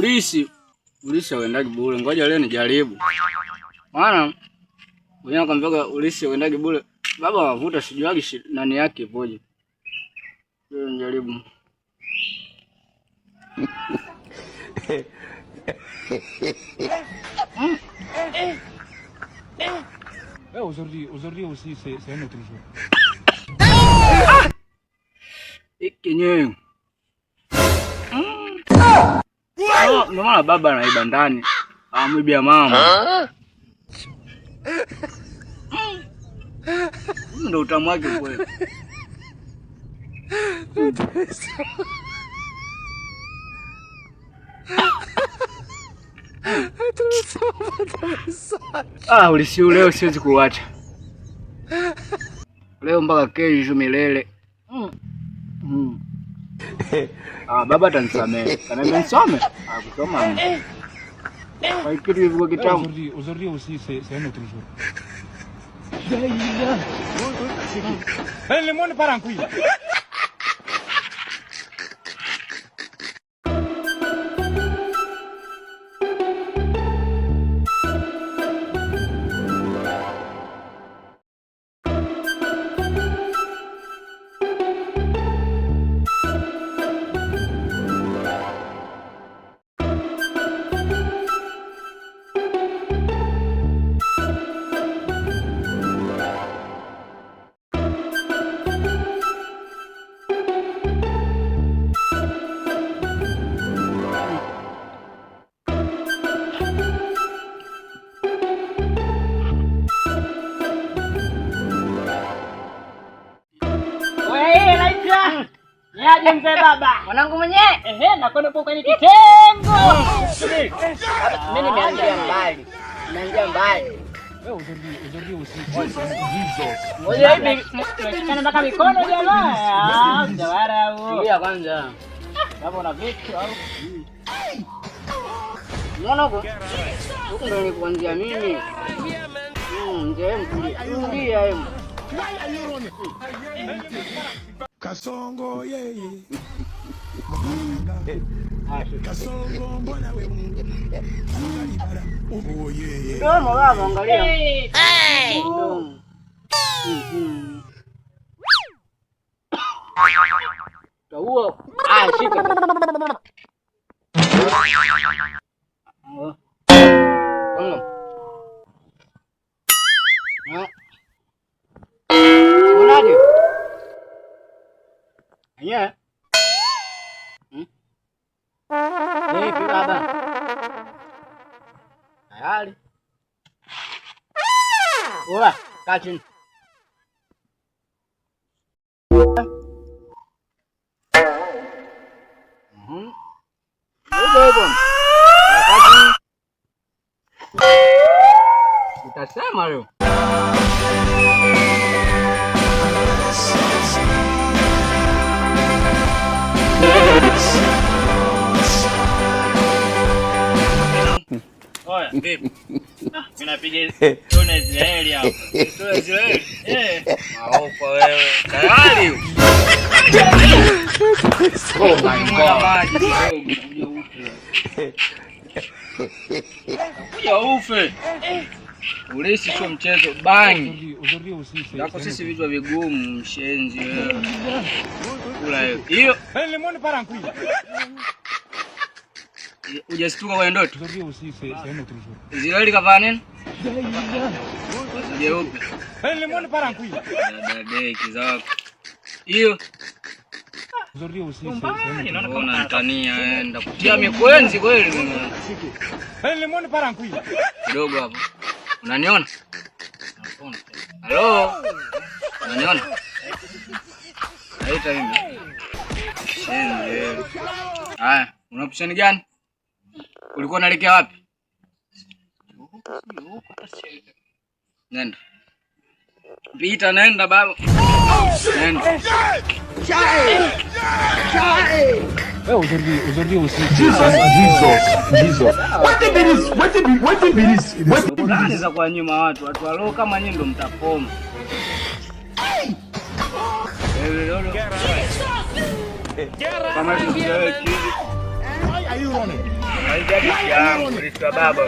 Ulisi uendagi bure. Ngoja leo nijaribu. Maana wewe unakwambia ulisi uendagi bure. Baba wavuta sijuagi nani yake ipoje. Leo nijaribu. Aujourd'hui aussi c'est un autre jour. Ikinyewe. Ndio maana baba anaiba ndani. Amwibia mama. Ndio utamu wake kweli. Ulisi leo siwezi kuacha. Leo mpaka kesho milele. Baba atanisamehe. Kana nisome? Kusoma. Kwa kitu hivyo kitamu. Aujourd'hui aussi c'est un autre jour. Le monde part en couille. Niaje mzee baba? Mwanangu mwenyewe? Nakwenda huko kwenye kitengo. Mimi nimeanzia mbali. Nimeanzia mbali. Aujourd'hui aussi Jesus. Ngoja hivi tunashikana mpaka mikono jamaa. Mjawara huo. Tulia kwanza. Hapo una vitu au? Unaona huko? Huko ndio ni kuanzia mimi. Ndio mtulia yeye. Kasongo yeye. Kasongo mbona wewe? Oh yeye. Ndio baba angalia. Taua. Shika. Unaje? Anya. Vipi baba? Tayari. Oa, kaa chini. Kaa chini. Utasema leo. Oya, vipi? Mimi napiga tone Israeli hapa. Tone Israeli? Maofa wewe. Tayari. Oh my God. Kuja ufe. Ulisi sio mchezo bang. Nako sisi vitu vigumu mshenzi wewe. Kula hiyo. Le monde part en couille. Ujastuka kwa ndoto? Aujourd'hui aussi c'est un autre jour. Israeli kavaa nini? Jeupe. Le monde part en couille. Dada kizako. Hiyo. Aujourd'hui aussi c'est un autre jour. Unaona Tanzania ndakutia mikwenzi kweli mimi. Le monde part en couille. Kidogo hapo. Unaniona? Halo? Unaniona? Haita mimi. Haya, una option gani? Ulikuwa unaelekea wapi? Nenda. Pita nenda baba. Nenda. Aujourd'hui aussi Jesus. What be this? Unaweza kwa nyuma watu walio kama nyinyi ndo mtapoma. Kama hivi Why are you running? Ulisi baba.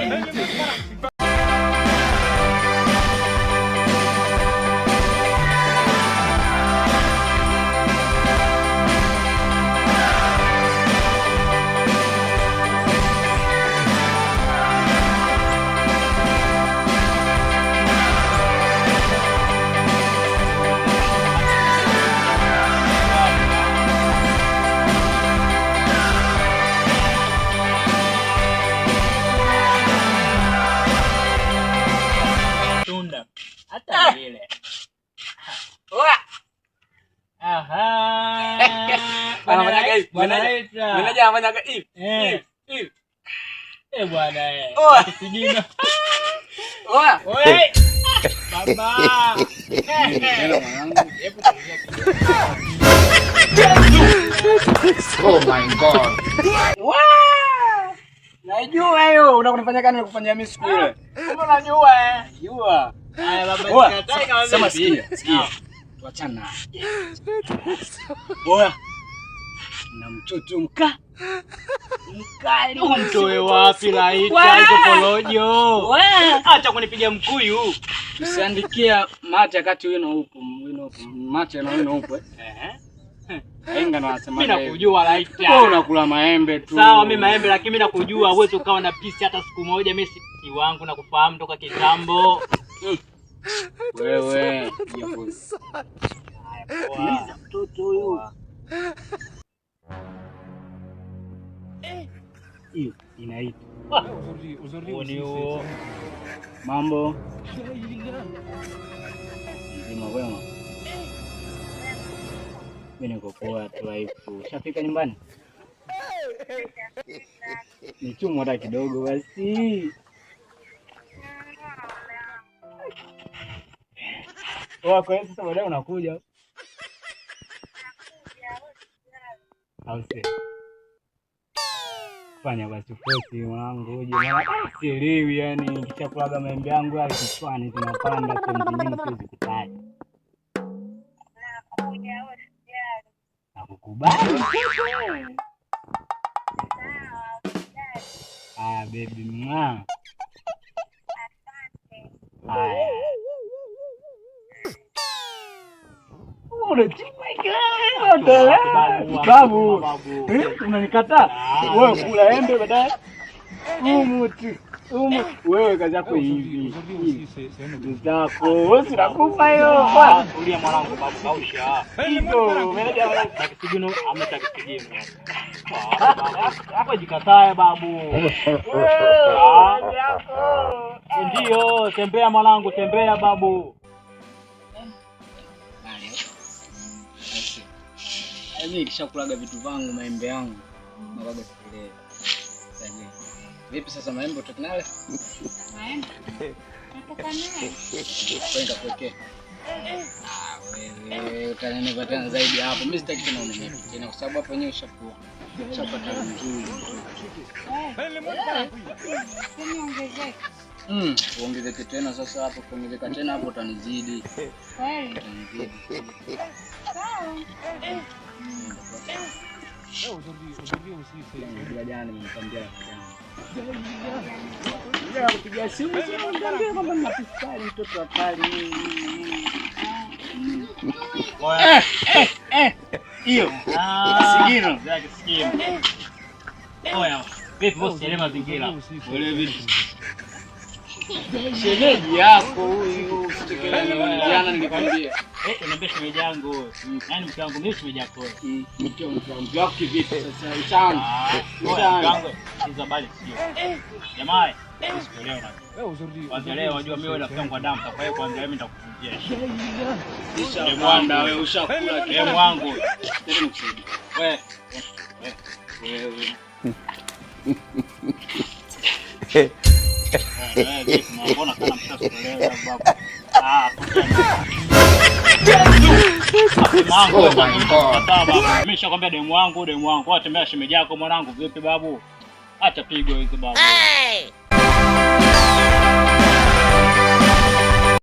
Hata vile. Aha. Anafanya hivi. Meneja anafanya hivi. Hivi. Bwana Kisigino. Oya. Baba. Neno mwanangu. Oh my God. Najua hiyo unakunifanya gani kufanyia mimi siku ile. Kama unajua Jua. Haya baba sikatai kama Sema mimi. sikia. Tuachana. Oya. Na mtoto mkali. Umtoe wapi laita hizo porojo? Acha kunipiga mkuyu. Tusiandikia mate kati wino huko, mate na wino huko. Ainga na wasema. Mimi nakujua laita. Wewe unakula maembe tu. Sawa mimi maembe lakini mimi nakujua uwezo ukawa na pisi hata siku moja mimi si wangu na kufahamu toka kitambo. Wewe, japo. Haya mtoto huyu. Hiyo inaitwa. Aujourd'hui, Mambo. Nzima wema. Mimi niko poa tu haipo. Ushafika nyumbani? Ni chumo hata kidogo basi. Kwa hiyo sasa baadaye unakuja. Au si? Fanya basi fosi mwanangu uje maana sielewi yani nikishakulaga maembe yangu ya kichwani zinapanda sehemu zingine siwezi kutaja. Nakukubali. Baby mwa. Haya. Babu, unanikataa? Wewe kula embe baadaye. Wewe kazi yako hivi. Zako, wewe unakufa hiyo. Kulia mwanangu babu kausha. Hizo, meneja wala Kisigino ametaka kisigino. Hapo jikatae babu. Ndio, tembea mwanangu, tembea babu. Mimi kishakulaga vitu vangu maembe yangu. Nabaga sikile. Sasa vipi sasa maembe utakinale? Maembe. Nataka naye. Kwenda kweke. Wewe utaneneva tena zaidi hapo. Mimi sitaki tena uneneva tena kwa sababu hapo wenyewe ushakuwa. Ushapata mzuri. Uongezeke tena sasa hapo kuongezeka tena hapo utanizidi. Kweli. Utanizidi. Sawa. aujourd'hui aussi, c'est... Jana nimemwambia jana. Kupiga simu niambia kwamba napiskali mtoto hatari. Hiyo. Sigino. Zaki sikia. Oya, vipi bosi ile mazingira? Wale vipi? Shemeji yako huyu usitekeleze jana nilikwambia. Niambia shemeji yangu. Yaani mke wangu mimi shemeji yako. Mke wako kivipi sasa uchana? Uchana. Hizo bali sio. Jamaa, usielewe na. Aujourd'hui, Kwanza leo unajua mimi rafiki yangu wa damu, kwa hiyo kwanza mimi nitakuvunjia. Kisha mwanda wewe ushakula Demu wangu. Ndio nikusaidia. Wewe. Mbona kana mshasoelewa babu? Mimi nishakwambia demu wangu, wewe tembea shemeji yako mwanangu vipi babu? Acha pigo hizo babu.